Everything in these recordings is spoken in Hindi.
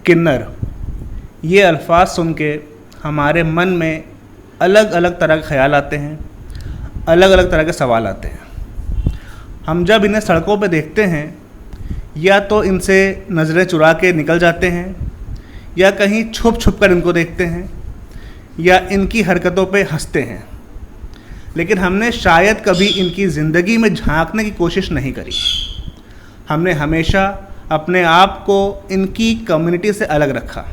किन्नर, ये अल्फाज सुन के हमारे मन में अलग अलग तरह के ख्याल आते हैं, अलग अलग तरह के सवाल आते हैं। हम जब इन्हें सड़कों पे देखते हैं या तो इनसे नज़रें चुरा के निकल जाते हैं या कहीं छुप छुप कर इनको देखते हैं या इनकी हरकतों पे हंसते हैं, लेकिन हमने शायद कभी इनकी ज़िंदगी में झांकने की कोशिश नहीं करी। हमने हमेशा अपने आप को इनकी कम्युनिटी से अलग रखा।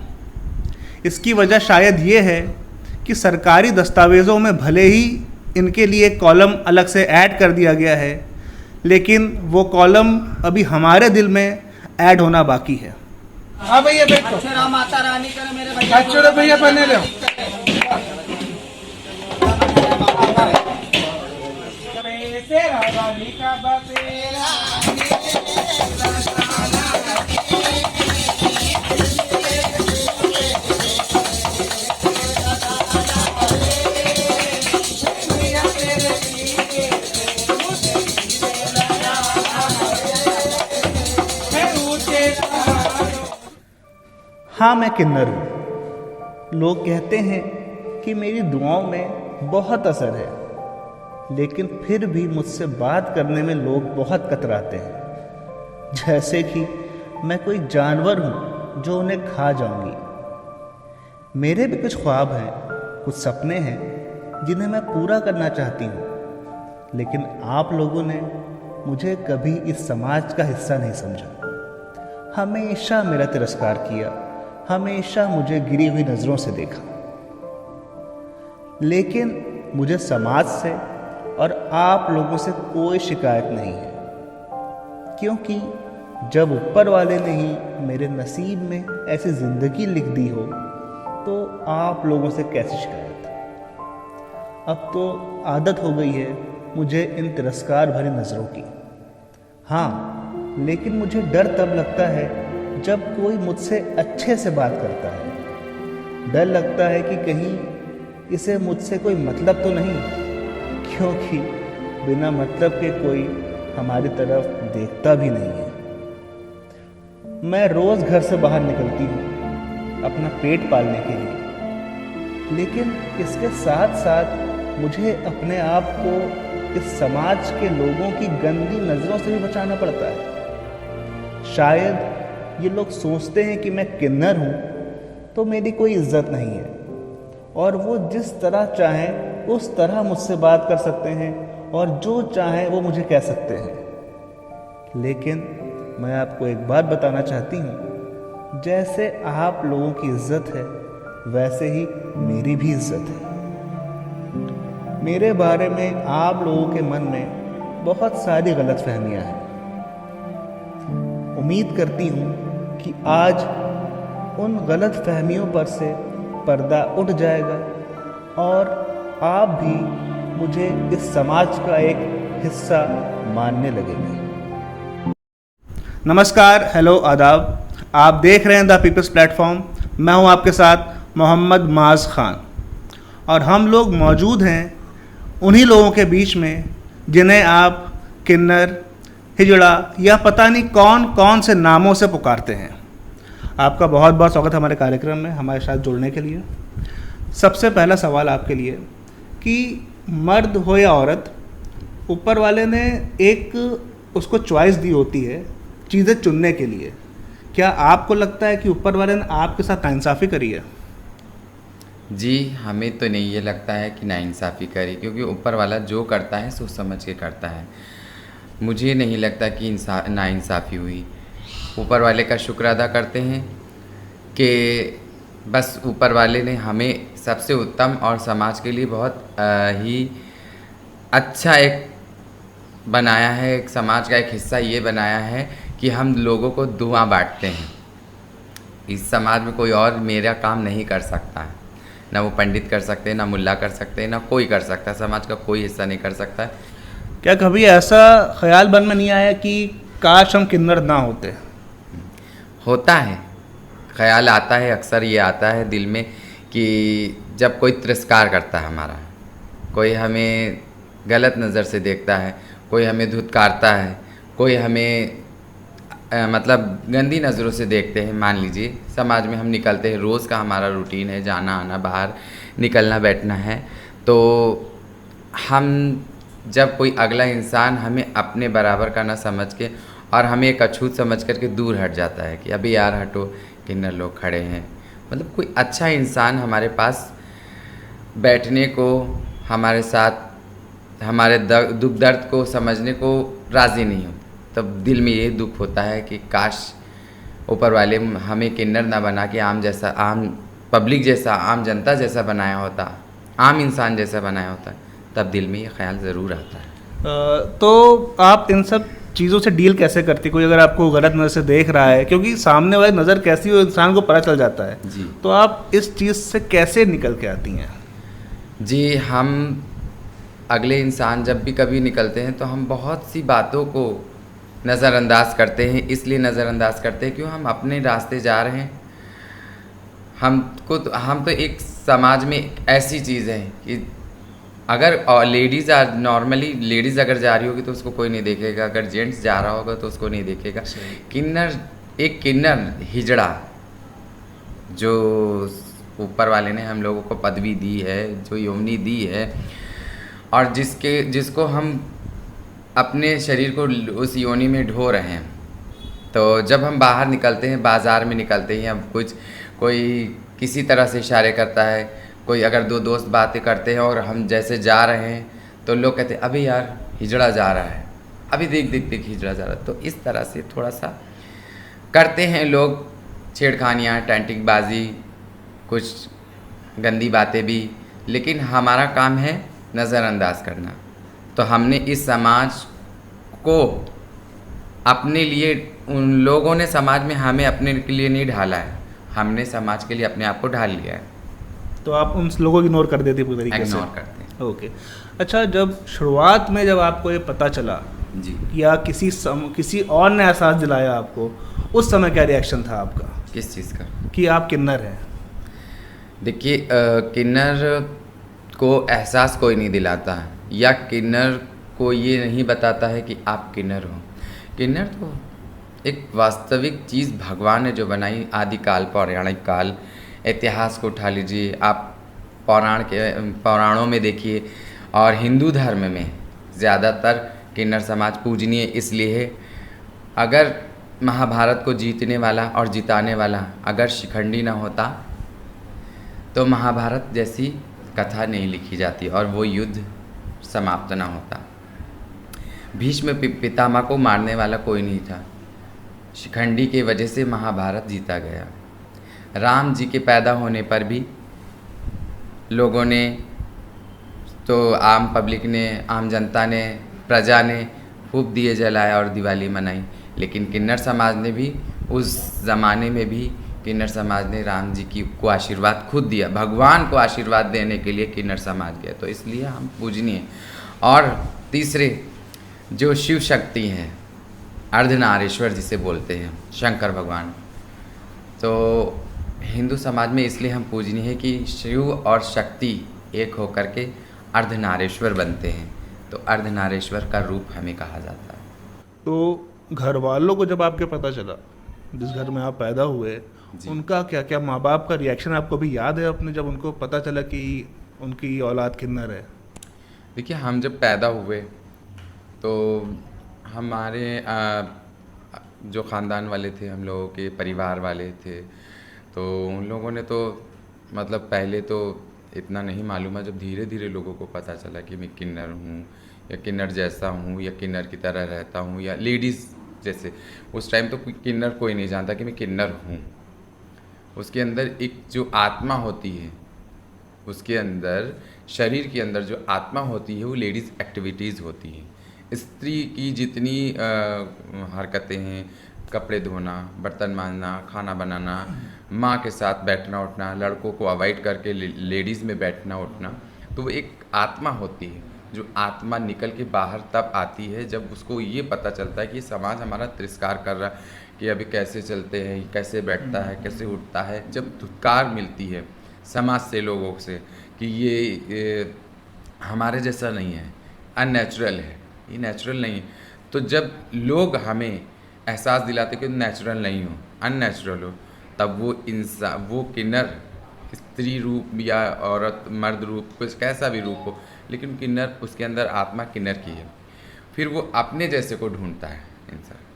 इसकी वजह शायद ये है कि सरकारी दस्तावेज़ों में भले ही इनके लिए कॉलम अलग से ऐड कर दिया गया है, लेकिन वो कॉलम अभी हमारे दिल में ऐड होना बाकी है। हाँ भैया बैठो। माता रानी करे मेरे भैया। अच्छे भैया बने लो। हाँ, मैं किन्नर हूँ। लोग कहते हैं कि मेरी दुआओं में बहुत असर है, लेकिन फिर भी मुझसे बात करने में लोग बहुत कतराते हैं, जैसे कि मैं कोई जानवर हूँ जो उन्हें खा जाऊंगी। मेरे भी कुछ ख्वाब हैं, कुछ सपने हैं जिन्हें मैं पूरा करना चाहती हूँ, लेकिन आप लोगों ने मुझे कभी इस समाज का हिस्सा नहीं समझा। हमेशा मेरा तिरस्कार किया, हमेशा मुझे गिरी हुई नज़रों से देखा। लेकिन मुझे समाज से और आप लोगों से कोई शिकायत नहीं है, क्योंकि जब ऊपर वाले ने ही मेरे नसीब में ऐसी ज़िंदगी लिख दी हो तो आप लोगों से कैसी शिकायत। अब तो आदत हो गई है मुझे इन तिरस्कार भरी नज़रों की। हाँ, लेकिन मुझे डर तब लगता है जब कोई मुझसे अच्छे से बात करता है। डर लगता है कि कहीं इसे मुझसे कोई मतलब तो नहीं, क्योंकि बिना मतलब के कोई हमारी तरफ देखता भी नहीं है। मैं रोज़ घर से बाहर निकलती हूँ अपना पेट पालने के लिए, लेकिन इसके साथ साथ मुझे अपने आप को इस समाज के लोगों की गंदी नज़रों से भी बचाना पड़ता है। शायद ये लोग सोचते हैं कि मैं किन्नर हूँ तो मेरी कोई इज्जत नहीं है और वो जिस तरह चाहें उस तरह मुझसे बात कर सकते हैं और जो चाहें वो मुझे कह सकते हैं। लेकिन मैं आपको एक बात बताना चाहती हूँ, जैसे आप लोगों की इज्जत है वैसे ही मेरी भी इज्जत है। मेरे बारे में आप लोगों के मन में बहुत सारी गलतफहमियां हैं। उम्मीद करती हूँ कि आज उन गलतफहमियों पर से पर्दा उठ जाएगा और आप भी मुझे इस समाज का एक हिस्सा मानने लगेंगे। नमस्कार, हेलो, आदाब। आप देख रहे हैं द पीपल्स प्लेटफॉर्म। मैं हूं आपके साथ मोहम्मद माज खान और हम लोग मौजूद हैं उन्हीं लोगों के बीच में जिन्हें आप किन्नर, हिजड़ा या पता नहीं कौन कौन से नामों से पुकारते हैं। आपका बहुत बहुत स्वागत है हमारे कार्यक्रम में हमारे साथ जुड़ने के लिए। सबसे पहला सवाल आपके लिए कि मर्द हो या औरत, ऊपर वाले ने एक उसको चॉइस दी होती है चीज़ें चुनने के लिए। क्या आपको लगता है कि ऊपर वाले ने आपके साथ नाइंसाफ़ी करी है? जी, हमें तो नहीं ये लगता है कि नाइंसाफ़ी करी, क्योंकि ऊपर वाला जो करता है सोच समझ के करता है। मुझे नहीं लगता कि नाइंसाफ़ी हुई। ऊपर वाले का शुक्र अदा करते हैं कि बस ऊपर वाले ने हमें सबसे उत्तम और समाज के लिए बहुत ही अच्छा एक बनाया है, एक समाज का एक हिस्सा ये बनाया है कि हम लोगों को दुआ बांटते हैं। इस समाज में कोई और मेरा काम नहीं कर सकता है, ना वो पंडित कर सकते हैं, ना मुल्ला कर सकते हैं, ना कोई कर सकता है। समाज का कोई हिस्सा नहीं कर सकता है। क्या कभी ऐसा ख्याल मन में नहीं आया कि काश हम किन्नर ना होते? होता है, ख्याल आता है, अक्सर ये आता है दिल में कि जब कोई तिरस्कार करता है हमारा, कोई हमें गलत नज़र से देखता है, कोई हमें धुतकारता है, कोई हमें मतलब गंदी नज़रों से देखते हैं। मान लीजिए समाज में हम निकलते हैं, रोज़ का हमारा रूटीन है, जाना आना, बाहर निकलना बैठना है, तो हम जब कोई अगला इंसान हमें अपने बराबर का ना समझ के और हमें एक अछूत समझ करके दूर हट जाता है कि अभी यार हटो, किन्नर लोग खड़े हैं, मतलब कोई अच्छा इंसान हमारे पास बैठने को, हमारे साथ हमारे दुख दर्द को समझने को राज़ी नहीं हो, तब दिल में ये दुख होता है कि काश ऊपर वाले हमें किन्नर ना बना के आम जैसा, आम पब्लिक जैसा, आम जनता जैसा बनाया होता, आम इंसान जैसा बनाया होता, तब दिल में ये ख्याल ज़रूर आता है। तो आप इन सब चीज़ों से डील कैसे करती? कोई अगर आपको गलत नज़र से देख रहा है, क्योंकि सामने वाली नज़र कैसी हो इंसान को पता चल जाता है जी। तो आप इस चीज़ से कैसे निकल के आती हैं? जी, हम अगले इंसान जब भी कभी निकलते हैं तो हम बहुत सी बातों को नज़रअंदाज करते हैं। इसलिए नज़रअंदाज करते हैं क्यों, हम अपने रास्ते जा रहे हैं। हम तो एक समाज में ऐसी चीज़ है कि अगर लेडीज़ नॉर्मली लेडीज़ अगर जा रही होगी तो उसको कोई नहीं देखेगा, अगर जेंट्स जा रहा होगा तो उसको नहीं देखेगा। एक किन्नर हिजड़ा जो ऊपर वाले ने हम लोगों को पदवी दी है, जो योनि दी है, और जिसको हम अपने शरीर को उस योनि में ढो रहे हैं, तो जब हम बाहर निकलते हैं, बाज़ार में निकलते हैं, या कोई किसी तरह से इशारे करता है, कोई अगर दो दोस्त बातें करते हैं और हम जैसे जा रहे हैं तो लोग कहते हैं अभी यार हिजड़ा जा रहा है, अभी देख हिजड़ा जा रहा है। तो इस तरह से थोड़ा सा करते हैं लोग छेड़खानियाँ, टैंटिकबाजी, कुछ गंदी बातें भी, लेकिन हमारा काम है नज़रअंदाज करना। तो हमने इस समाज को अपने लिए, उन लोगों ने समाज में हमें अपने के लिए नहीं ढाला है, हमने समाज के लिए अपने आप को ढाल लिया है। तो आप उन लोगों को इग्नोर कर देती पूरी तरीके से? इग्नोर करते हैं। ओके। अच्छा, जब शुरुआत में जब आपको ये पता चला जी। या किसी और ने एहसास दिलाया आपको, उस समय क्या रिएक्शन था आपका किस चीज़ का? कि आप किन्नर हैं? देखिए, किन्नर को एहसास कोई नहीं दिलाता, या किन्नर को ये नहीं बताता है कि आप किन्नर हो। किन्नर तो एक वास्तविक चीज़ भगवान ने जो बनाई, आदिकाल, पौराणिक काल, इतिहास को उठा लीजिए आप, पौराणों में देखिए, और हिंदू धर्म में ज़्यादातर किन्नर समाज पूजनीय इसलिए है। अगर महाभारत को जीतने वाला और जिताने वाला अगर शिखंडी ना होता तो महाभारत जैसी कथा नहीं लिखी जाती और वो युद्ध समाप्त ना होता। भीष्म पितामह को मारने वाला कोई नहीं था, शिखंडी की वजह से महाभारत जीता गया। राम जी के पैदा होने पर भी लोगों ने, तो आम पब्लिक ने, आम जनता ने, प्रजा ने खूब दिए जलाए और दिवाली मनाई, लेकिन किन्नर समाज ने भी उस ज़माने में भी किन्नर समाज ने राम जी को आशीर्वाद खुद दिया, भगवान को आशीर्वाद देने के लिए किन्नर समाज गया, तो इसलिए हम पूजनीय। और तीसरे जो शिव शक्ति हैं, अर्धनारीश्वर जिसे बोलते हैं, शंकर भगवान, तो हिंदू समाज में इसलिए हम पूजनीय है कि शिव और शक्ति एक होकर के अर्धनारीश्वर बनते हैं, तो अर्धनारीश्वर का रूप हमें कहा जाता है। तो घर वालों को जब आपके पता चला, जिस घर में आप पैदा हुए, उनका क्या माँ बाप का रिएक्शन आपको भी याद है अपने, जब उनको पता चला कि उनकी औलाद किन्नर है? देखिए, हम जब पैदा हुए तो हमारे जो ख़ानदान वाले थे, हम लोगों के परिवार वाले थे, तो उन लोगों ने तो मतलब पहले तो इतना नहीं मालूम है, जब धीरे धीरे लोगों को पता चला कि मैं किन्नर हूँ, या किन्नर जैसा हूँ, या किन्नर की तरह रहता हूँ, या लेडीज़ जैसे, उस टाइम तो किन्नर कोई नहीं जानता कि मैं किन्नर हूँ। उसके अंदर एक जो आत्मा होती है, उसके अंदर शरीर के अंदर जो आत्मा होती है वो लेडीज़ एक्टिविटीज़ होती हैं। स्त्री की जितनी हरकतें हैं, कपड़े धोना, बर्तन मांजना, खाना बनाना, माँ के साथ बैठना उठना, लड़कों को अवॉइड करके लेडीज़ में बैठना उठना, तो वो एक आत्मा होती है, जो आत्मा निकल के बाहर तब आती है जब उसको ये पता चलता है कि समाज हमारा तिरस्कार कर रहा है, कि अभी कैसे चलते हैं, कैसे बैठता है, कैसे उठता है। जब धुतकार मिलती है समाज से, लोगों से, कि ये हमारे जैसा नहीं है, अननेचुरल है, ये नेचुरल नहीं है, तो जब लोग हमें एहसास दिलाते कि नेचुरल नहीं हो, अननेचुरल हो, तब वो इंसान, वो किन्नर, स्त्री रूप या औरत मर्द रूप, कुछ कैसा भी रूप हो, लेकिन किन्नर, उसके अंदर आत्मा किन्नर की है। फिर वो अपने जैसे को ढूंढता है, इंसान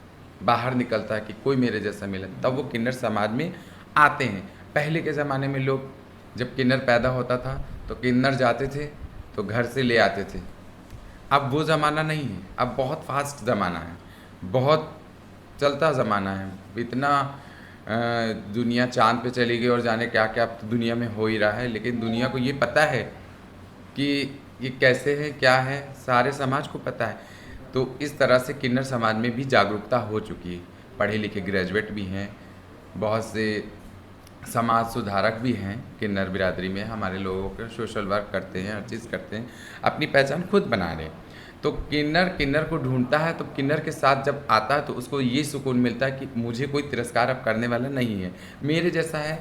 बाहर निकलता है कि कोई मेरे जैसा मिले, तब वो किन्नर समाज में आते हैं। पहले के ज़माने में लोग, जब किन्नर पैदा होता था तो किन्नर जाते थे तो घर से ले आते थे। अब वो ज़माना नहीं है, अब बहुत फास्ट ज़माना है, बहुत चलता ज़माना है, इतना दुनिया चाँद पे चली गई और जाने क्या क्या अब तो दुनिया में हो ही रहा है। लेकिन दुनिया को ये पता है कि ये कैसे है, क्या है, सारे समाज को पता है। तो इस तरह से किन्नर समाज में भी जागरूकता हो चुकी है। पढ़े लिखे ग्रेजुएट भी हैं, बहुत से समाज सुधारक भी हैं किन्नर बिरादरी में, हमारे लोगों के सोशल वर्क करते हैं, हर चीज़ करते हैं, अपनी पहचान खुद बना रहे हैं। तो किन्नर को ढूंढता है, तो किन्नर के साथ जब आता है तो उसको ये सुकून मिलता है कि मुझे कोई तिरस्कार अब करने वाला नहीं है, मेरे जैसा है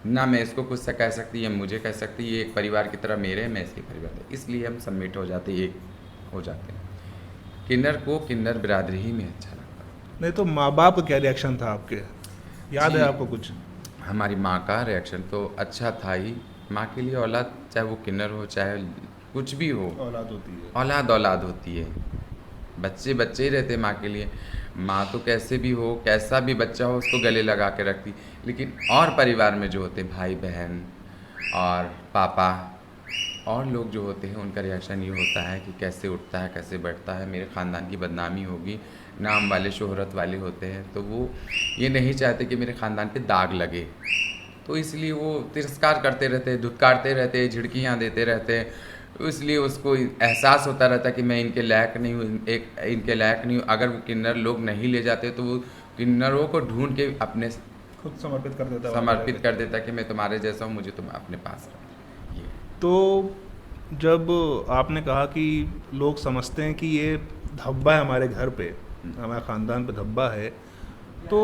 ना, मैं इसको कुछ से कह सकती है, मुझे कह सकती, ये एक परिवार की तरह मेरे है, मैं इसके परिवार है, इसलिए हम सबमिट हो जाते, एक हो जाते हैं। किन्नर को किन्नर बिरादरी ही में अच्छा लगता है। नहीं तो माँ बाप का क्या रिएक्शन था आपके, याद जी। है आपको कुछ? हमारी माँ का रिएक्शन तो अच्छा था ही। माँ के लिए औलाद, चाहे वो किन्नर हो, चाहे कुछ भी हो, औलाद होती है। औलाद होती है। बच्चे बच्चे ही रहते माँ के लिए। माँ तो कैसे भी हो, कैसा भी बच्चा हो, उसको गले लगा के रखती। लेकिन और परिवार में जो होते, भाई बहन और पापा और लोग जो होते हैं, उनका रिएक्शन ये होता है कि कैसे उठता है, कैसे बैठता है, मेरे ख़ानदान की बदनामी होगी, नाम वाले शोहरत वाले होते हैं, तो वो ये नहीं चाहते कि मेरे ख़ानदान पे दाग लगे, तो इसलिए वो तिरस्कार करते रहते हैं, धुतकारते रहते हैं, झिड़कियाँ देते रहते हैं। इसलिए उसको एहसास होता रहता है कि मैं इनके लायक नहीं हूँ, इनके लायक नहीं हूँ। अगर वो किन्नर लोग नहीं ले जाते तो वो किन्नरों को ढूंढ के अपने खुद समर्पित कर देता, समर्पित कर देता कि मैं तुम्हारे जैसा हूँ, मुझे तुम अपने पास रखो। ये तो जब आपने कहा कि लोग समझते हैं कि ये धब्बा है हमारे घर पे, हमारे ख़ानदान पे धब्बा है, तो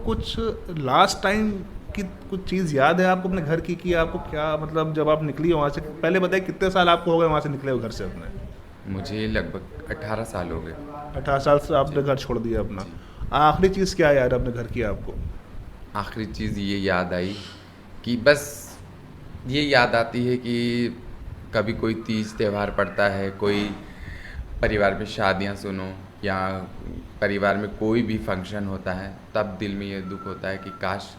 कुछ लास्ट टाइम की कुछ चीज़ याद है आपको अपने घर की, कि आपको क्या, मतलब जब आप निकली वहाँ से, पहले बताइए कितने साल आपको हो गए वहाँ से निकले हुए घर से अपने? मुझे लगभग 18 साल हो गए। 18 साल से आपने घर छोड़ दिया अपना। आखिरी चीज़ क्या याद है अपने घर की आपको? आखिरी चीज़ ये याद आई कि बस ये याद आती है कि कभी कोई तीज त्यौहार पड़ता है, कोई परिवार में शादियां सुनो, या परिवार में कोई भी फंक्शन होता है, तब दिल में ये दुख होता है कि काश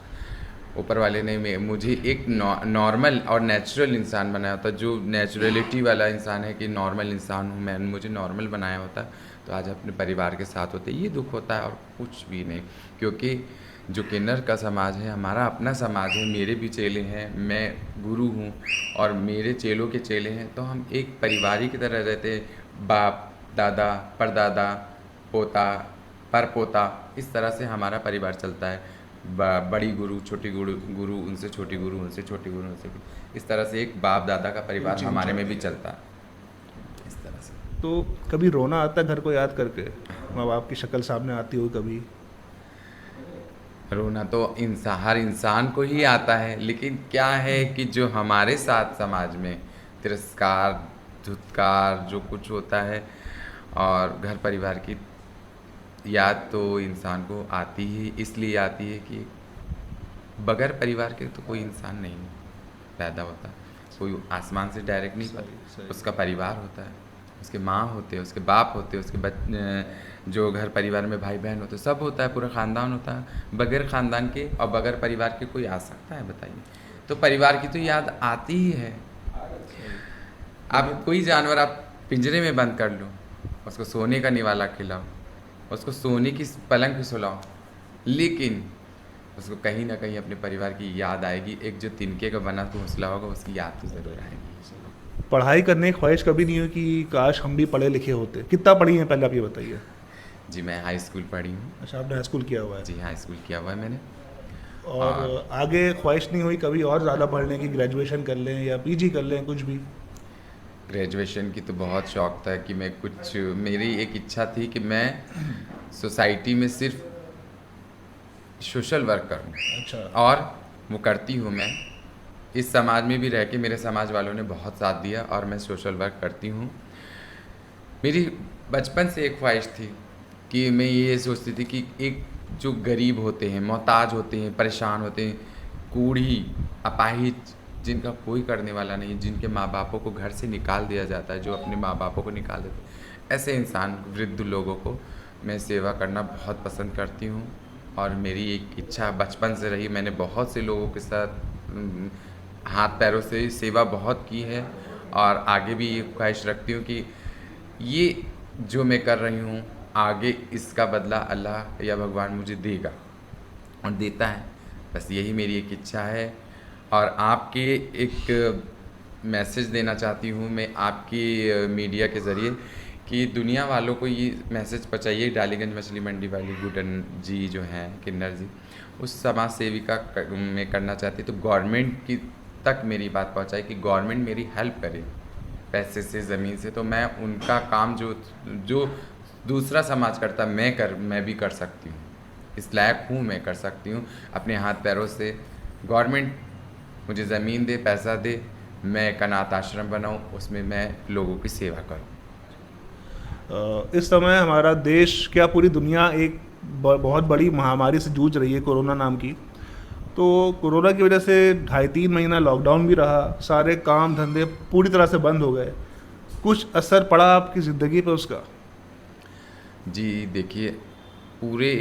ऊपर वाले ने मुझे एक नॉर्मल और नेचुरल इंसान बनाया होता, जो नेचुरलिटी वाला इंसान है कि नॉर्मल इंसान हूँ मैं, मुझे नॉर्मल बनाया होता तो आज अपने परिवार के साथ होते। ये दुख होता है और कुछ भी नहीं, क्योंकि जो किन्नर का समाज है हमारा अपना समाज है, मेरे भी चेले हैं, मैं गुरु हूँ और मेरे चेलों के चेले हैं, तो हम एक परिवार ही की तरह रहते हैं। बाप दादा परदादा पोता परपोता, इस तरह से हमारा परिवार चलता है। बड़ी गुरु छोटी गुरु उनसे छोटी गुरु, उनसे छोटी गुरु, उनसे, इस तरह से एक बाप दादा का परिवार हमारे में भी चलता है इस तरह से। तो कभी रोना आता है घर को याद करके? माँ बाप की शक्ल सामने आती हो कभी? रोना तो हर इंसान को ही आता है, लेकिन क्या है कि जो हमारे साथ समाज में तिरस्कार धुतकार जो कुछ होता है, और घर परिवार की याद तो इंसान को आती ही इसलिए आती है कि बगैर परिवार के तो कोई इंसान नहीं पैदा होता, कोई आसमान से डायरेक्ट नहीं पैदा, उसका परिवार होता है, उसके माँ होते हैं, उसके बाप होते हैं, उसके जो घर परिवार में भाई बहन होते हैं, सब होता है, पूरा ख़ानदान होता है। बगैर ख़ानदान के और बगैर परिवार के कोई आ सकता है बताइए? तो परिवार की तो याद आती ही है। आप कोई जानवर आप पिंजरे में बंद कर लो, उसको सोने का निवाला खिलाओ, उसको सोने की पलंग पे सुलाओ, लेकिन उसको कहीं ना कहीं अपने परिवार की याद आएगी। एक जो तिनके का बना घोंसला होगा, उसकी याद तो ज़रूर आएगी। पढ़ाई करने की ख्वाहिश कभी नहीं हुई कि काश हम भी पढ़े लिखे होते? कितना पढ़ी हैं पहले आप ये बताइए। जी मैं हाई स्कूल पढ़ी हूँ। अच्छा, आपने हाई स्कूल किया हुआ है? जी हाई स्कूल किया हुआ है मैंने। और आगे ख्वाहिश नहीं हुई कभी और ज़्यादा पढ़ने की, ग्रेजुएशन कर लें या पीजी कर लें, कुछ भी? ग्रेजुएशन की तो बहुत शौक़ था कि मैं कुछ, मेरी एक इच्छा थी कि मैं सोसाइटी में सिर्फ सोशल वर्क करूं। अच्छा। और वो करती हूँ मैं। इस समाज में भी रह के मेरे समाज वालों ने बहुत साथ दिया और मैं सोशल वर्क करती हूँ। मेरी बचपन से एक ख्वाहिश थी कि मैं ये सोचती थी कि एक जो गरीब होते हैं, मोहताज होते हैं, परेशान होते हैं, बूढ़ी, अपाहिज, जिनका कोई करने वाला नहीं, जिनके माँ बापों को घर से निकाल दिया जाता है, जो अपने माँ बापों को निकाल देते हैं, ऐसे इंसान, वृद्ध लोगों को मैं सेवा करना बहुत पसंद करती हूँ। और मेरी एक इच्छा बचपन से रही, मैंने बहुत से लोगों के साथ हाथ पैरों से सेवा बहुत की है और आगे भी ये ख्वाहिश रखती हूँ कि ये जो मैं कर रही हूँ आगे इसका बदला अल्लाह या भगवान मुझे देगा और देता है। बस यही मेरी एक इच्छा है। और आपके एक मैसेज देना चाहती हूँ मैं आपकी मीडिया के ज़रिए कि दुनिया वालों को ये मैसेज पहुँचाइए, डालीगंज मछली मंडी वाली गुडन जी जो हैं, किन्नर जी, उस समाज सेविका में करना चाहती तो गवर्नमेंट की तक मेरी बात पहुँचाए कि गवर्नमेंट मेरी हेल्प करे पैसे से, ज़मीन से, तो मैं उनका काम जो दूसरा समाज करता मैं भी कर सकती हूँ, इस लायक हूँ, मैं कर सकती हूँ अपने हाथ पैरों से। गवर्नमेंट मुझे ज़मीन दे, पैसा दे, मैं एक अनाथ आश्रम बनाऊँ, उसमें मैं लोगों की सेवा करूँ। इस समय हमारा देश, क्या पूरी दुनिया एक बहुत बड़ी महामारी से जूझ रही है, कोरोना नाम की। तो कोरोना की वजह से 2.5-3 महीना लॉकडाउन भी रहा, सारे काम धंधे पूरी तरह से बंद हो गए। कुछ असर पड़ा आपकी ज़िंदगी पे उसका? जी देखिए, पूरे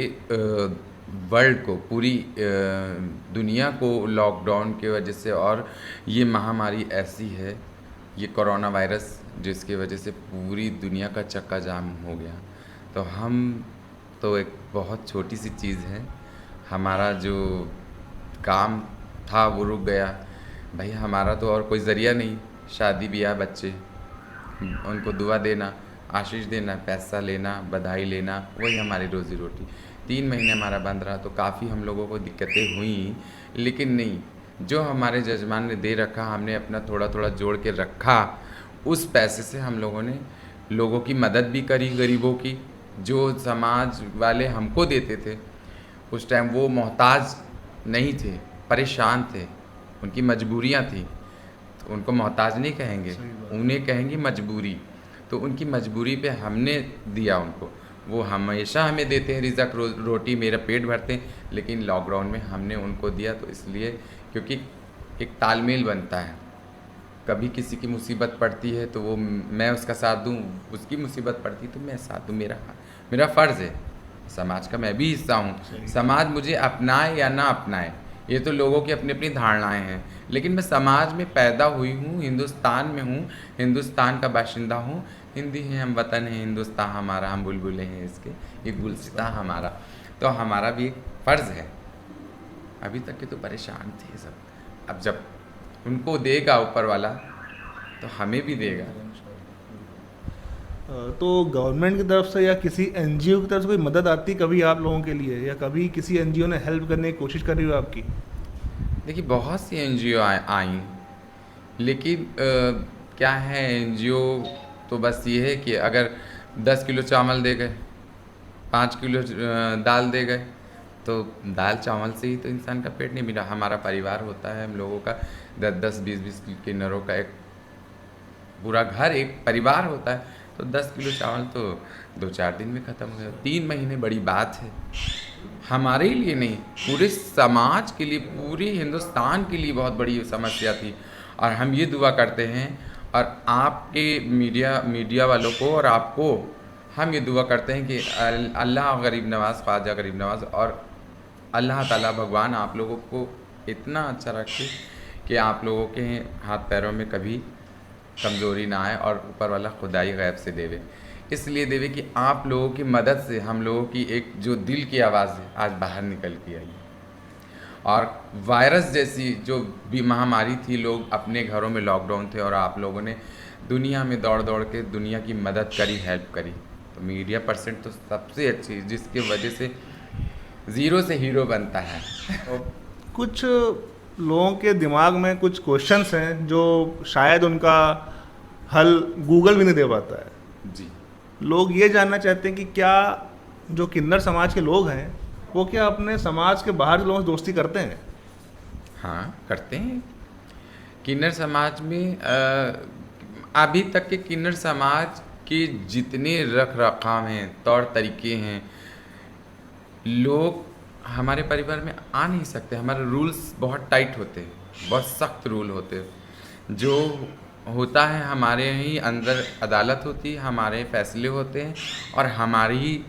वर्ल्ड को, पूरी दुनिया को लॉकडाउन की वजह से, और ये महामारी ऐसी है, ये कोरोना वायरस, जिसकी वजह से पूरी दुनिया का चक्का जाम हो गया। तो हम तो एक बहुत छोटी सी चीज़ है, हमारा जो काम था वो रुक गया। भाई हमारा तो और कोई ज़रिया नहीं, शादी ब्याह, बच्चे, उनको दुआ देना, आशीष देना, पैसा लेना, बधाई लेना, वही हमारी रोज़ी रोटी। 3 महीने हमारा बंद रहा तो काफ़ी हम लोगों को दिक्कतें हुई, लेकिन नहीं, जो हमारे जजमान ने दे रखा, हमने अपना थोड़ा थोड़ा जोड़ के रखा, उस पैसे से हम लोगों ने लोगों की मदद भी करी, गरीबों की, जो समाज वाले हमको देते थे उस टाइम वो मोहताज नहीं थे, परेशान थे, उनकी मजबूरियां थी, तो उनको मोहताज नहीं कहेंगे, उन्हें कहेंगे मजबूरी। तो उनकी मजबूरी पे हमने दिया उनको, वो हमेशा हमें देते हैं रिज़्क, रोटी, मेरा पेट भरते हैं, लेकिन लॉकडाउन में हमने उनको दिया। तो इसलिए क्योंकि एक तालमेल बनता है, कभी किसी की मुसीबत पड़ती है तो वो मैं उसका साथ दूं, उसकी मुसीबत पड़ती है तो मैं साथ दूं, मेरा फ़र्ज़ है, समाज का मैं भी हिस्सा हूँ। समाज मुझे अपनाए या ना अपनाए, ये तो लोगों की अपनी अपनी धारणाएं हैं, लेकिन मैं समाज में पैदा हुई हूँ, हिंदुस्तान में हूँ, हिंदुस्तान का बाशिंदा हूँ, हिंदी है, हम वतन है, हिंदुस्तान हमारा, हम बुलबुलें हैं इसके, ये गुलसिता हमारा, तो हमारा भी एक फ़र्ज़ है। अभी तक के तो परेशान थे सब, अब जब उनको देगा ऊपर वाला तो हमें भी देगा। तो गवर्नमेंट की तरफ से या किसी एनजीओ की तरफ से कोई मदद आती कभी आप लोगों के लिए, या कभी किसी एनजीओ ने हेल्प करने की कोशिश करी हो आपकी? देखिए बहुत सी एनजीओ आई, लेकिन क्या है, एनजीओ तो बस ये है कि अगर 10 किलो चावल दे गए, 5 किलो दाल दे गए, तो दाल चावल से ही तो इंसान का पेट नहीं मिला। हमारा परिवार होता है, हम लोगों का 10-10, 20-20 किन्नरों का एक पूरा घर, एक परिवार होता है, तो 10 किलो चावल तो 2-4 दिन में ख़त्म हो गया। 3 महीने बड़ी बात है, हमारे लिए नहीं, पूरे समाज के लिए, पूरे हिंदुस्तान के लिए बहुत बड़ी समस्या थी। और हम ये दुआ करते हैं, और आपके मीडिया वालों को और आपको हम ये दुआ करते हैं कि अल्लाह गरीब नवाज़, ख्वाजा गरीब नवाज़, और अल्लाह ताला भगवान आप लोगों को इतना अच्छा रखे कि आप लोगों के हाथ पैरों में कभी कमज़ोरी ना आए, और ऊपर वाला खुदाई गैब से देवे, इसलिए देवे कि आप लोगों की मदद से हम लोगों की एक जो दिल की आवाज़ है आज बाहर निकल के आई। और वायरस जैसी जो भी महामारी थी, लोग अपने घरों में लॉकडाउन थे, और आप लोगों ने दुनिया में दौड़ दौड़ के दुनिया की मदद करी, हेल्प करी। तो मीडिया पर्सेंट तो सबसे अच्छी, जिसकी वजह से ज़ीरो से हीरो बनता है। कुछ लोगों के दिमाग में कुछ क्वेश्चंस हैं जो शायद उनका हल गूगल भी नहीं दे पाता है। जी, लोग ये जानना चाहते हैं कि क्या जो किन्नर समाज के लोग हैं वो क्या अपने समाज के बाहर के लोगों से दोस्ती करते हैं? हाँ करते हैं। किन्नर समाज में अभी तक के किन्नर समाज के जितने रख रखाव हैं, तौर तरीके हैं, लोग हमारे परिवार में आ नहीं सकते। हमारे रूल्स बहुत टाइट होते हैं, बहुत सख्त रूल होते हैं। जो होता है हमारे ही अंदर अदालत होती है, हमारे फैसले होते हैं, और हमारी ही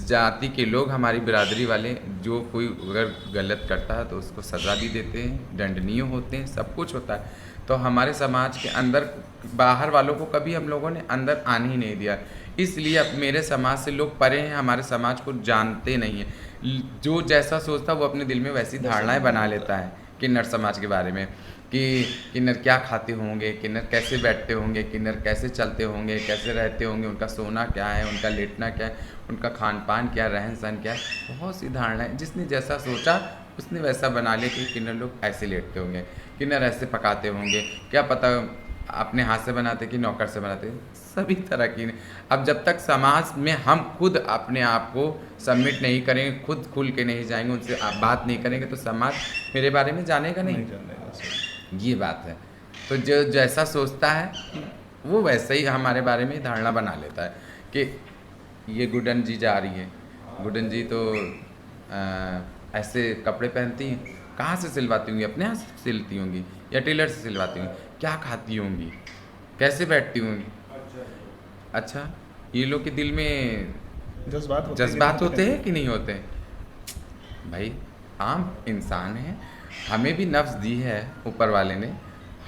जाति के लोग, हमारी बिरादरी वाले, जो कोई अगर गलत करता है तो उसको सज़ा भी देते हैं, दंडनीय होते हैं, सब कुछ होता है। तो हमारे समाज के अंदर बाहर वालों को कभी हम लोगों ने अंदर आने ही नहीं दिया। इसलिए अब मेरे समाज से लोग परे हैं, हमारे समाज को जानते नहीं हैं। जो जैसा सोचता है वो अपने दिल में वैसी धारणाएं बना लेता है किन्नर समाज के बारे में, कि किन्नर क्या खाते होंगे, किन्नर कैसे बैठते होंगे, किन्नर कैसे चलते होंगे, कैसे रहते होंगे, उनका सोना क्या है, उनका लेटना क्या है, उनका खान पान क्या, रहन सहन क्या है। बहुत सी धारणाएं, जिसने जैसा सोचा उसने वैसा बना लिया कि किन्नर लोग ऐसे लेटते होंगे, किन्नर ऐसे पकाते होंगे, क्या पता अपने हाथ से बनाते कि नौकर से बनाते, सभी तरह की। अब जब तक समाज में हम खुद अपने आप को सबमिट नहीं करेंगे, खुद खुल के नहीं जाएंगे, उनसे आप बात नहीं करेंगे, तो समाज मेरे बारे में जानेगा नहीं। जानेगा सर। ये बात है। तो जो जैसा सोचता है वो वैसे ही हमारे बारे में धारणा बना लेता है कि ये गुडन जी जा रही है, गुडन जी तो ऐसे कपड़े पहनती हैं, कहाँ से सिलवाती होंगी, अपने हाथ से सिलती होंगी या टेलर से सिलवाती होंगी, क्या खाती होंगी, कैसे बैठती होंगी। अच्छा, ये लोग के दिल में जज्बात होते हैं कि नहीं होते हैं? भाई आम इंसान है, हमें भी नफ्स दी है ऊपर वाले ने,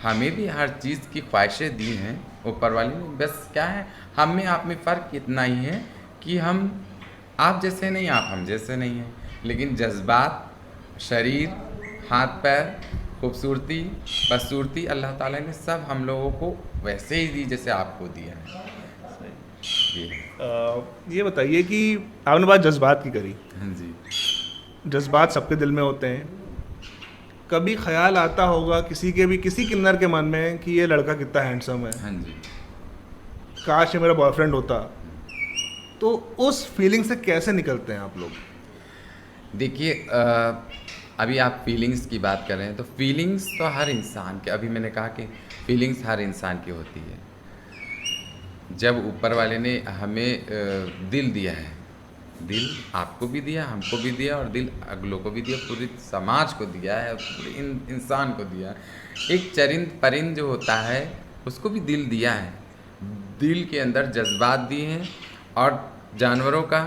हमें भी हर चीज़ की ख्वाहिशें दी हैं ऊपर वाले ने। बस क्या है, हम में आप में फ़र्क इतना ही है कि हम आप जैसे नहीं, आप हम जैसे नहीं हैं, लेकिन जज्बात, शरीर, हाथ पैर, खूबसूरती, बदसूरती अल्लाह ताला ने सब हम लोगों को वैसे ही दी जैसे आपको दिया है। ये बताइए कि आपने बात जज्बात की करी। हाँ जी। जज्बात सबके दिल में होते हैं। कभी ख्याल आता होगा किसी किन्नर के मन में कि ये लड़का कितना हैंडसम है, हाँ जी। काश ये मेरा बॉयफ्रेंड होता। तो उस फीलिंग से कैसे निकलते हैं आप लोग? देखिए, अभी आप फीलिंग्स की बात कर रहे हैं, तो फीलिंग्स तो हर इंसान के, अभी मैंने कहा कि फीलिंग्स हर इंसान की होती है। जब ऊपर वाले ने हमें दिल दिया है, दिल आपको भी दिया, हमको भी दिया, और दिल अगलों को भी दिया, पूरी समाज को दिया है, पूरे इंसान को दिया। एक चरिंद परिंद जो होता है उसको भी दिल दिया है, दिल के अंदर जज्बात दिए हैं। और जानवरों का,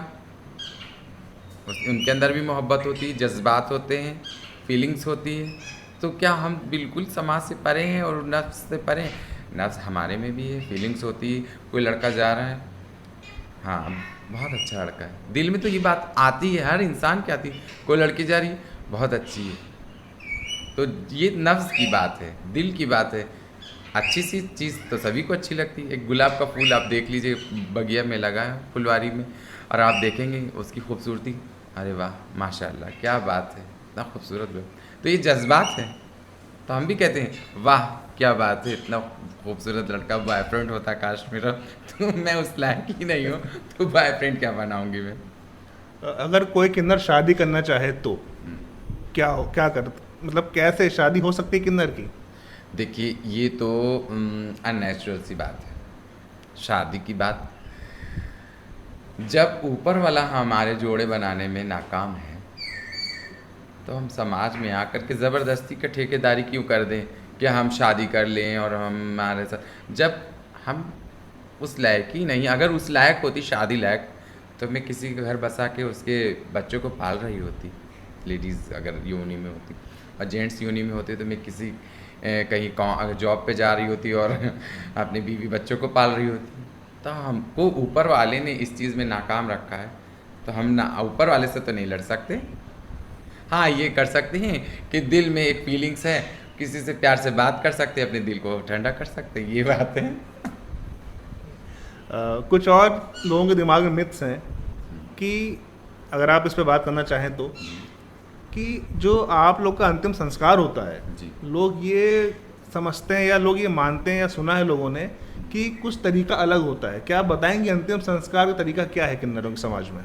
उनके अंदर भी मोहब्बत होती है, जज्बात होते हैं, फीलिंग्स होती है। तो क्या हम बिल्कुल समाज से परे हैं और नफ्स से परे हैं? नफ्स हमारे में भी है, फीलिंग्स होती है। कोई लड़का जा रहा है, हाँ बहुत अच्छा लड़का है, दिल में तो ये बात आती है, हर इंसान की आती है। कोई लड़की जा रही है, बहुत अच्छी है, तो ये नफ्स की बात है, दिल की बात है। अच्छी सी चीज़ तो सभी को अच्छी लगती है। एक गुलाब का फूल आप देख लीजिए, बगिया में लगा है, फुलवारी में, और आप देखेंगे उसकी खूबसूरती, अरे वाह माशाल्लाह क्या बात है, इतना खूबसूरत लोग। तो ये जज्बात है। तो हम भी कहते हैं वाह क्या बात है, इतना खूबसूरत लड़का, बॉयफ्रेंड होता काश मेरा, तो मैं उस लायक ही नहीं हूँ, तो बॉयफ्रेंड क्या बनाऊँगी मैं। अगर कोई किन्नर शादी करना चाहे तो क्या कर, मतलब कैसे शादी हो सकती है किन्नर की? देखिए, ये तो अननेचुरल सी बात है, शादी की बात। जब ऊपर वाला हमारे जोड़े बनाने में नाकाम है, तो हम समाज में आकर के ज़बरदस्ती का ठेकेदारी क्यों कर दें कि हम शादी कर लें और हमारे साथ, जब हम उस लायक ही नहीं। अगर उस लायक होती, शादी लायक, तो मैं किसी के घर बसा के उसके बच्चों को पाल रही होती। लेडीज़ अगर योनि में होती और जेंट्स योनि में होते, तो मैं किसी कहीं अगर जॉब पे जा रही होती और अपने बीवी बच्चों को पाल रही होती। तो हमको ऊपर वाले ने इस चीज़ में नाकाम रखा है, तो हम ना ऊपर वाले से तो नहीं लड़ सकते। हाँ, ये कर सकते हैं कि दिल में एक फीलिंग्स है, किसी से प्यार से बात कर सकते हैं, अपने दिल को ठंडा कर सकते हैं, ये बात है। कुछ और लोगों के दिमाग में मिथ्स हैं कि अगर आप इस पे बात करना चाहें तो, कि जो आप लोग का अंतिम संस्कार होता है, जी। लोग ये समझते हैं या लोग ये मानते हैं या सुना है लोगों ने कि कुछ तरीका अलग होता है। क्या आप बताएंगे अंतिम संस्कार का तरीका क्या है किन्नरों के समाज में?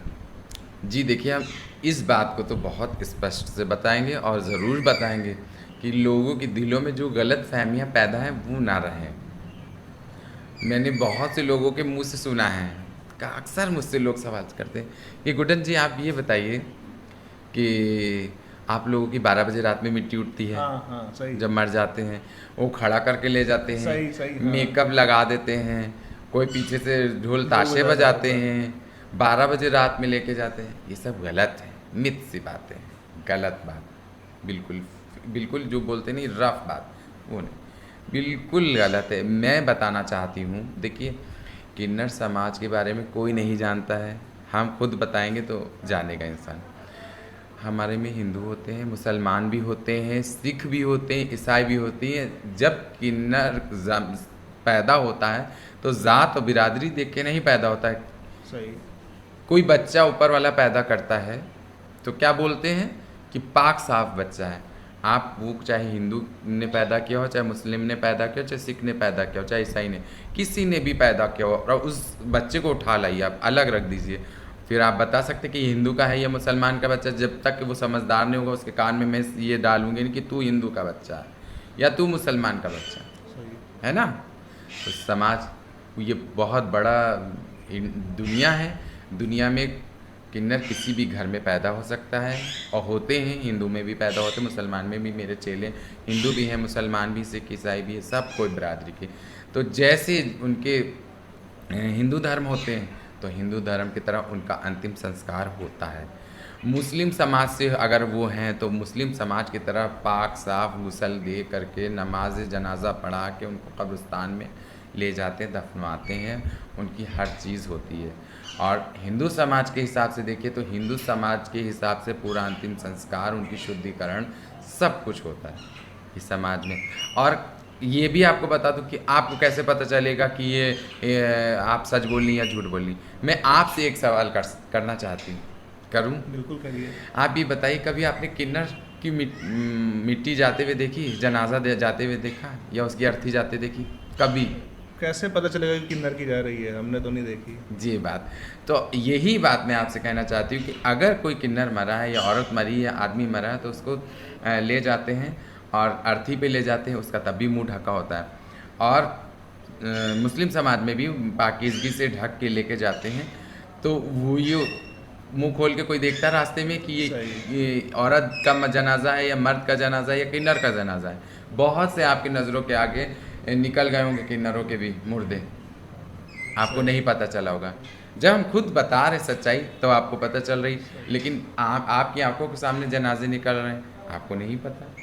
जी देखिए, हम इस बात को तो बहुत स्पष्ट से बताएंगे और ज़रूर बताएंगे कि लोगों के दिलों में जो गलत फहमियाँ पैदा हैं वो ना रहें। मैंने बहुत से लोगों के मुंह से सुना है, अक्सर मुझसे लोग सवाल करते हैं कि गुडन जी आप ये बताइए कि आप लोगों की 12 बजे रात में मिट्टी उठती है, हाँ हाँ सही, जब मर जाते हैं वो खड़ा करके ले जाते हैं, सही सही, हाँ। मेकअप लगा देते हैं, कोई पीछे से ढोल ताशे बजा बजाते देता हैं, 12 बजे रात में लेके जाते हैं। ये सब गलत है, मिथ सी बातें हैं, गलत बात, बिल्कुल बिल्कुल जो बोलते नहीं रफ बात, वो नहीं, बिल्कुल गलत है। मैं बताना चाहती हूँ, देखिए किन्नर समाज के बारे में कोई नहीं जानता है, हम खुद बताएंगे तो जानेगा इंसान। हमारे में हिंदू होते हैं, मुसलमान भी होते हैं, सिख भी होते हैं, ईसाई भी होती हैं। जब किन्नर पैदा होता है तो ज़ात और बिरादरी देख के नहीं पैदा होता है। सही, कोई बच्चा ऊपर वाला पैदा करता है तो क्या बोलते हैं कि पाक साफ बच्चा है। आप वो चाहे हिंदू ने पैदा किया हो, चाहे मुस्लिम ने पैदा किया हो, चाहे सिख ने पैदा किया हो, चाहे ईसाई ने, किसी ने भी पैदा किया हो, और उस बच्चे को उठा लाइए, आप अलग रख दीजिए, फिर आप बता सकते कि ये हिंदू का है या मुसलमान का बच्चा। जब तक कि वो समझदार नहीं होगा उसके कान में मैं ये डालूंगी नहीं कि तू हिंदू का बच्चा है या तू मुसलमान का बच्चा सही, है ना। तो समाज ये बहुत बड़ा दुनिया है, दुनिया में किन्नर किसी भी घर में पैदा हो सकता है, और होते हैं, हिंदू में भी पैदा होते हैं, मुसलमान में भी। मेरे चेले हिंदू भी हैं, मुसलमान भी, सिख ईसाई भी है, सब कोई बरादरी के। तो जैसे उनके हिंदू धर्म होते हैं तो हिंदू धर्म की तरह उनका अंतिम संस्कार होता है। मुस्लिम समाज से अगर वो हैं तो मुस्लिम समाज की तरह पाक साफ गुसल दे करके नमाज जनाजा पढ़ा के उनको कब्रिस्तान में ले जाते हैं, दफनवाते हैं, उनकी हर चीज़ होती है। और हिंदू समाज के हिसाब से देखिए तो हिंदू समाज के हिसाब से पूरा अंतिम संस्कार, उनकी शुद्धिकरण, सब कुछ होता है इस समाज में। और ये भी आपको बता दूं कि आपको कैसे पता चलेगा कि ये आप सच बोलनी या झूठ बोलनी। मैं आपसे एक सवाल करना चाहती हूँ, करूँ? बिल्कुल करिए। आप ये बताइए, कभी आपने किन्नर की मिट्टी जाते हुए देखी, जनाजा जाते हुए देखा, या उसकी अर्थी जाते देखी कभी? कैसे पता चलेगा कि किन्नर की जा रही है, हमने तो नहीं देखी। जी बात, तो यही बात मैं आपसे कहना चाहती हूँ कि अगर कोई किन्नर मरा है या औरत मरी या आदमी मरा है तो उसको ले जाते हैं और अर्थी पे ले जाते हैं, उसका तब भी मुंह ढका होता है। और मुस्लिम समाज में भी पाकीज़गी से ढक के लेके जाते हैं, तो वो ये मुंह खोल के कोई देखता है रास्ते में कि ये औरत का जनाजा है या मर्द का जनाजा है या किन्नर का जनाजा है। बहुत से आपकी नज़रों के आगे निकल गए होंगे किन्नरों के भी मुर्दे, आपको नहीं पता चला होगा। जब हम खुद बता रहे सच्चाई तो आपको पता चल रही, लेकिन आपकी आंखों के सामने जनाजे निकल रहे हैं, आपको नहीं पता।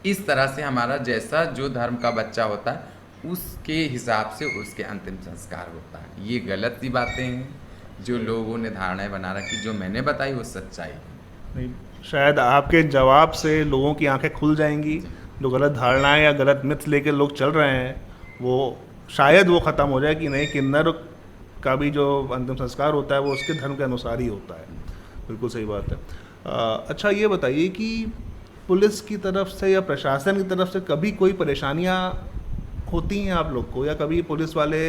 इस तरह से हमारा जैसा जो धर्म का बच्चा होता है उसके हिसाब से उसके अंतिम संस्कार होता है। ये गलत सी बातें हैं जो लोगों ने धारणाएं बना रखी, जो मैंने बताई वो सच्चाई है। नहीं, शायद आपके जवाब से लोगों की आंखें खुल जाएंगी, जो गलत धारणाएं या गलत मिथ लेके लोग चल रहे हैं वो शायद वो ख़त्म हो जाए कि नहीं, किन्नर का भी जो अंतिम संस्कार होता है वो उसके धर्म के अनुसार ही होता है। बिल्कुल सही बात है। अच्छा ये बताइए कि पुलिस की तरफ से या प्रशासन की तरफ से कभी कोई परेशानियां होती हैं आप लोग को, या कभी पुलिस वाले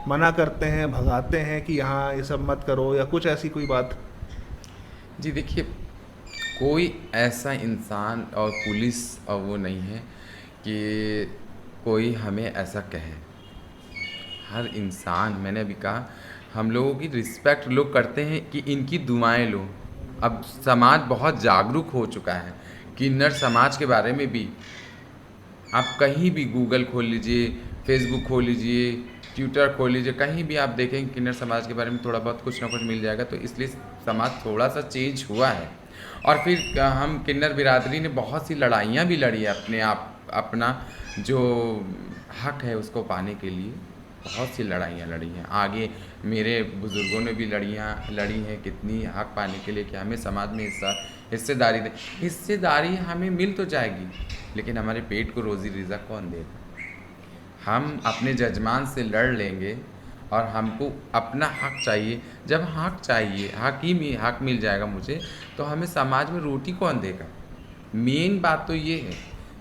मना करते हैं, भगाते हैं कि यहाँ ये सब मत करो, या कुछ ऐसी कोई बात? जी देखिए, कोई ऐसा इंसान और पुलिस और वो नहीं है कि कोई हमें ऐसा कहे। हर इंसान, मैंने अभी कहा, हम लोगों की रिस्पेक्ट लोग करते हैं कि इनकी दुआएं लो। अब समाज बहुत जागरूक हो चुका है किन्नर समाज के बारे में भी। आप कहीं भी गूगल खोल लीजिए, फेसबुक खोल लीजिए, ट्विटर खोल लीजिए, कहीं भी आप देखेंगे किन्नर समाज के बारे में थोड़ा बहुत कुछ ना कुछ मिल जाएगा। तो इसलिए समाज थोड़ा सा चेंज हुआ है। और फिर हम किन्नर बिरादरी ने बहुत सी लड़ाइयाँ भी लड़ी है अपने आप, अपना जो हक है उसको पाने के लिए बहुत सी लड़ाइयाँ लड़ी हैं। आगे मेरे बुज़ुर्गों ने भी लड़ी हैं कितनी हक पाने के लिए कि हमें समाज में हिस्सेदारी दे। हिस्सेदारी हमें मिल तो जाएगी, लेकिन हमारे पेट को रोज़ी रिज़्क़ कौन देगा? हम अपने जजमान से लड़ लेंगे और हमको अपना हक चाहिए। जब हक चाहिए, हक मिल जाएगा मुझे, तो हमें समाज में रोटी कौन देगा? मेन बात तो ये है,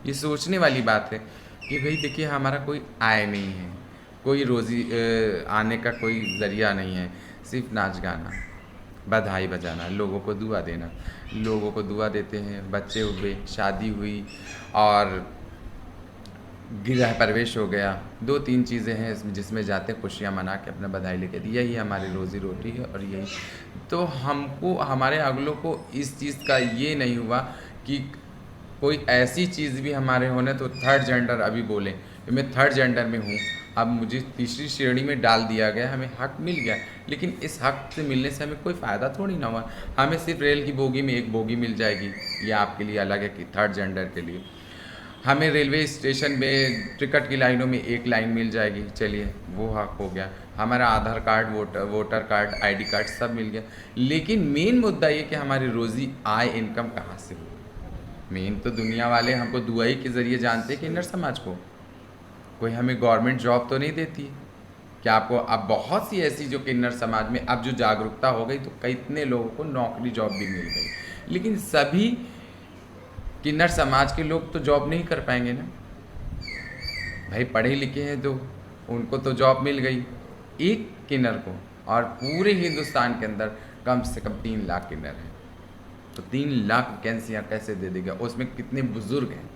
ये सोचने वाली बात है कि भाई देखिए हमारा कोई आय नहीं है, कोई रोज़ी आने का कोई ज़रिया नहीं है, सिर्फ नाच गाना, बधाई बजाना, लोगों को दुआ देना। लोगों को दुआ देते हैं, बच्चे हुए, शादी हुई और गृह प्रवेश हो गया, 2-3 चीज़ें हैं इसमें जिसमें जाते हैं खुशियाँ मना के अपना बधाई लेके दी, यही हमारी रोज़ी रोटी है। और यही तो हमको हमारे अगलों को इस चीज़ का ये नहीं हुआ कि कोई ऐसी चीज़ भी हमारे होने तो थर्ड जेंडर अभी बोले कि मैं थर्ड जेंडर में हूँ, अब मुझे तीसरी श्रेणी में डाल दिया गया, हमें हक मिल गया, लेकिन इस हक से मिलने से हमें कोई फ़ायदा थोड़ी ना हुआ। हमें सिर्फ रेल की बोगी में एक बोगी मिल जाएगी, ये आपके लिए अलग है कि थर्ड जेंडर के लिए। हमें रेलवे स्टेशन में टिकट की लाइनों में एक लाइन मिल जाएगी, चलिए वो हक हो गया। हमारा Aadhaar card, voter card, ID card सब मिल गया। लेकिन मेन मुद्दा ये कि हमारी रोज़ी आय इनकम कहाँ से हो। मेन तो दुनिया वाले हमको दुआई के ज़रिए जानते हैं किन्नर समाज को, कोई हमें गवर्नमेंट जॉब तो नहीं देती। क्या आपको अब बहुत सी ऐसी जो किन्नर समाज में अब जो जागरूकता हो गई तो कितने लोगों को नौकरी जॉब भी मिल गई, लेकिन सभी किन्नर समाज के लोग तो जॉब नहीं कर पाएंगे ना भाई। पढ़े लिखे हैं तो उनको तो जॉब मिल गई एक किन्नर को, और पूरे हिंदुस्तान के अंदर कम से कम 3 लाख किन्नर हैं, तो 3 लाख वैकेंसियाँ कैसे दे देगा। उसमें कितने बुजुर्ग हैं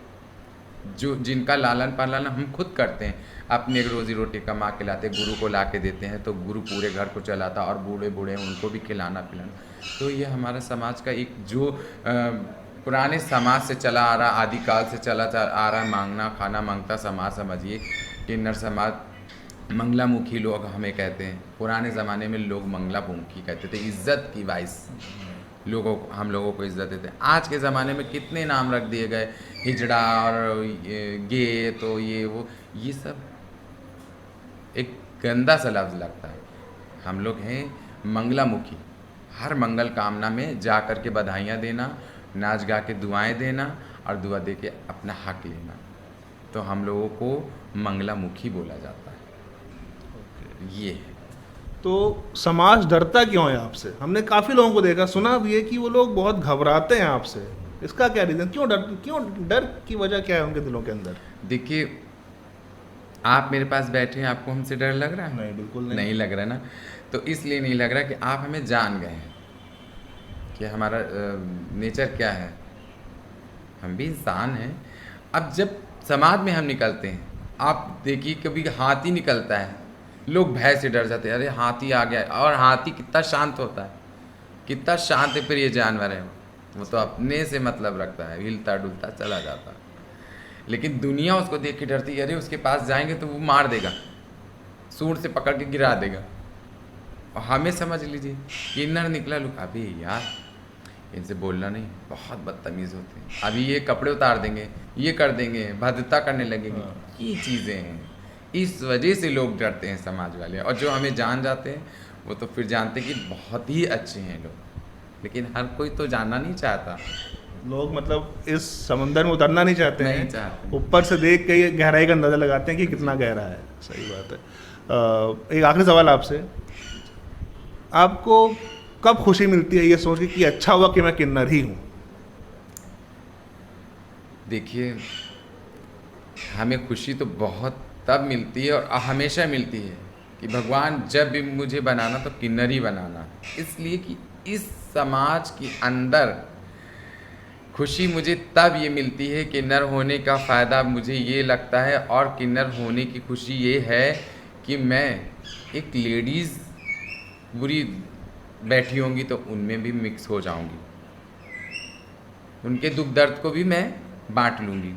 जो जिनका लालन पालन हम खुद करते हैं, अपने रोज़ी रोटी कमा के लाते, गुरु को ला के देते हैं तो गुरु पूरे घर को चलाता, और बूढ़े बूढ़े उनको भी खिलाना पिलाना। तो ये हमारा समाज का एक जो पुराने समाज से चला आ रहा, आदिकाल से चला आ रहा मांगना खाना मांगता समाज समझिए। किन्नर समाज मंगलामुखी लोग हमें कहते हैं, पुराने ज़माने में लोग मंगलामुखी कहते थे, इज्जत की वाइस लोगों को, हम लोगों को इज्जत देते हैं। आज के ज़माने में कितने नाम रख दिए गए, हिजड़ा और गे, तो ये सब एक गंदा सा लफ्ज़ लगता है। हम लोग हैं मंगलामुखी, हर मंगल कामना में जा कर के बधाइयाँ देना, नाच गा के दुआएं देना और दुआ दे के अपना हक लेना, तो हम लोगों को मंगलामुखी बोला जाता है। ये है। तो समाज डरता क्यों है आपसे? हमने काफ़ी लोगों को देखा, सुना भी है कि वो लोग बहुत घबराते हैं आपसे। इसका क्या रीज़न, क्यों डर की वजह क्या है उनके दिलों के अंदर? देखिए, आप मेरे पास बैठे हैं, आपको हमसे डर लग रहा है? नहीं, बिल्कुल नहीं। नहीं लग रहा ना, तो इसलिए नहीं लग रहा कि आप हमें जान गए हैं कि हमारा नेचर क्या है। हम भी इंसान हैं। अब जब समाज में हम निकलते हैं, आप देखिए कभी हाथी निकलता है, लोग भय से डर जाते हैं, अरे हाथी आ गया। और हाथी कितना शांत होता है, कितना शांत है। फिर ये जानवर है, वो तो अपने से मतलब रखता है, हिलता डुलता चला जाता है। लेकिन दुनिया उसको देख के डरती है, अरे उसके पास जाएंगे तो वो मार देगा, सूंड से पकड़ के गिरा देगा। और हमें समझ लीजिए किन्नर निकला, लोग अभी यार इनसे बोलना नहीं, बहुत बदतमीज़ होते हैं, अभी ये कपड़े उतार देंगे, ये कर देंगे, भद्रता करने लगेंगे। ये चीज़ें हैं, इस वजह से लोग डरते हैं समाज वाले। और जो हमें जान जाते हैं वो तो फिर जानते हैं कि बहुत ही अच्छे हैं लोग, लेकिन हर कोई तो जानना नहीं चाहता। लोग मतलब इस समंदर में उतरना नहीं चाहते नहीं हैं, चाहते। ऊपर से देख के ये गहराई का अंदाज़ा लगाते हैं कि कितना गहरा है। सही बात है। एक आखिरी सवाल आपसे, आपको कब खुशी मिलती है ये सोच के कि अच्छा हुआ कि मैं किन्नर ही हूँ? देखिए, हमें खुशी तो बहुत तब मिलती है और हमेशा मिलती है कि भगवान जब भी मुझे बनाना तो किन्नर ही बनाना, इसलिए कि इस समाज के अंदर खुशी मुझे तब ये मिलती है। किन्नर होने का फ़ायदा मुझे ये लगता है, और किन्नर होने की खुशी ये है कि मैं एक लेडीज़ बुरी बैठी होंगी तो उनमें भी मिक्स हो जाऊंगी, उनके दुख दर्द को भी मैं बांट लूँगी।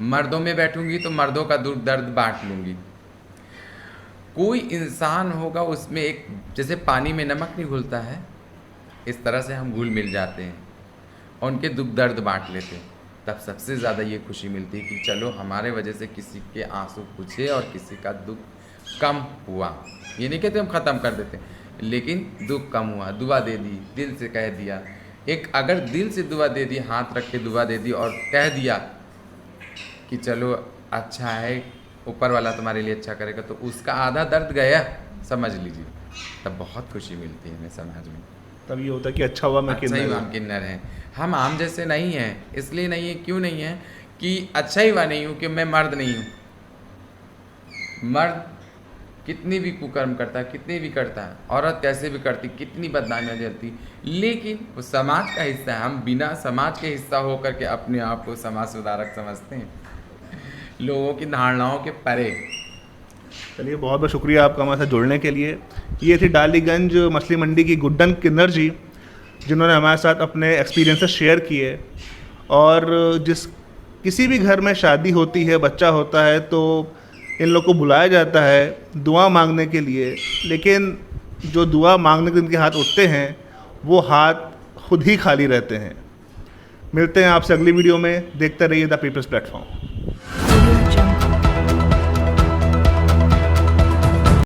मर्दों में बैठूंगी तो मर्दों का दुख दर्द बांट लूँगी। कोई इंसान होगा उसमें एक, जैसे पानी में नमक नहीं घुलता है, इस तरह से हम घुल मिल जाते हैं और उनके दुख दर्द बांट लेते हैं। तब सबसे ज़्यादा ये खुशी मिलती है कि चलो हमारे वजह से किसी के आंसू पूछे और किसी का दुख कम हुआ। ये नहीं कहते हम ख़त्म कर देते, लेकिन दुख कम हुआ, दुआ दे दी, दिल से कह दिया। एक अगर दिल से दुआ दे दी, हाथ रख के दुआ दे दी और कह दिया कि चलो अच्छा है, ऊपर वाला तुम्हारे लिए अच्छा करेगा, तो उसका आधा दर्द गया, समझ लीजिए। तब बहुत खुशी मिलती है हमें समाज में। तब ये होता है कि अच्छा हुआ मैं अच्छा ही किन्नर हुआ हूँ। किन्नर है। हम आम जैसे नहीं हैं, इसलिए नहीं है, क्यों नहीं है कि अच्छा ही हुआ नहीं हूँ कि मैं मर्द नहीं हूँ। मर्द कितनी भी कुकर्म करता है, कितनी भी करता है, औरत कैसे भी करती, कितनी बदनामियाँ झेलती, लेकिन वो समाज का हिस्सा है। हम बिना समाज के हिस्सा होकर के अपने आप को समाज सुधारक समझते हैं, लोगों की धारणाओं के परे। चलिए, बहुत बहुत शुक्रिया आपका हमारे साथ जुड़ने के लिए। ये थी डालीगंज मछली मंडी की गुड्डन किन्नर जी, जिन्होंने हमारे साथ अपने एक्सपीरियंसेस शेयर किए। और किसी भी घर में शादी होती है, बच्चा होता है, तो इन लोग को बुलाया जाता है दुआ मांगने के लिए, लेकिन जो दुआ मांगने के इनके हाथ उठते हैं वो हाथ खुद ही खाली रहते हैं। मिलते हैं आपसे अगली वीडियो में। देखते रहिए द पीपल्स प्लेटफॉर्म।